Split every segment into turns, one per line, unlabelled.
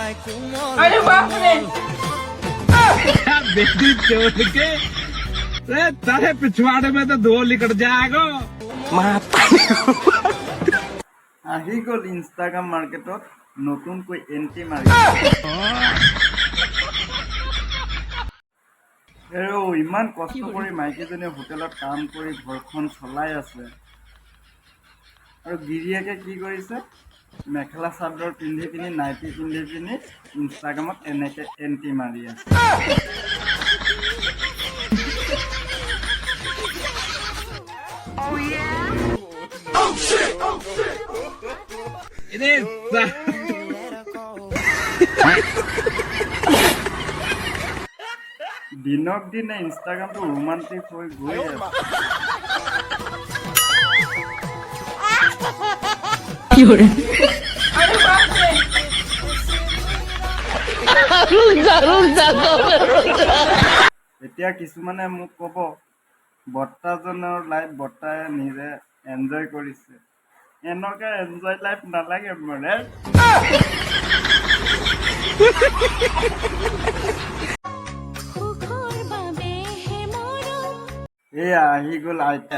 अरे बाप रे
बेटी चोर के तारे पिछवाड़े में तो धो निकल जाएगा
আহি গ'ল ইনষ্টাগ্ৰাম মাৰ্কেটত নতুনকৈ এণ্ট্ৰি মাৰি ইমান কষ্ট কৰি মাইকীজনীয়ে হোটেলত কাম কৰি ঘৰখন চলাই আছে আৰু গিৰিয়েকে কি কৰিছে মেখেলা চাদৰ পিন্ধি পিনি নাইটি পিন্ধি পিনি ইনষ্টাগ্ৰামত এনেকৈ এণ্ট্ৰি মাৰি আছে দিনক দিনে ইনষ্টাগ্ৰামটো ৰোমান্টিক হৈ গৈ আছে
अरे बाप रे
এতিয়া কিছুমানে মোক ক'ব বৰ্তাজনৰ লাইফ বৰ্তাই নিজে এনজয় কৰিছে এনেকুৱা এনজয় লাইফ নালাগে মানে এয়া আহি গ'ল আইতা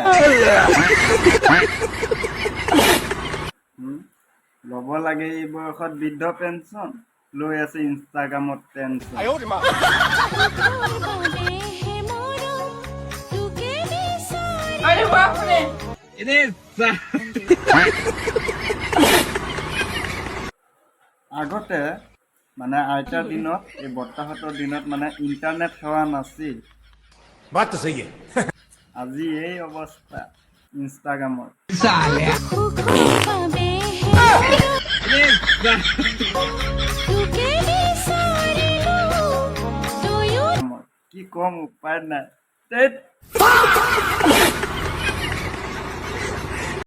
ল'ব লাগে এই বয়সত বৃদ্ধ পেঞ্চন লৈ আছে ইনষ্টাগ্ৰামত টেনচন
अरे बाप रे
আগতে মানে আইতাৰ দিনত এই বৰ্তাহঁতৰ দিনত মানে ইণ্টাৰনেট সেৱা নাছিল
बात तो सही है
আজি এই অৱস্থা ইনষ্টাগ্ৰামৰ কি কম উপায় নাই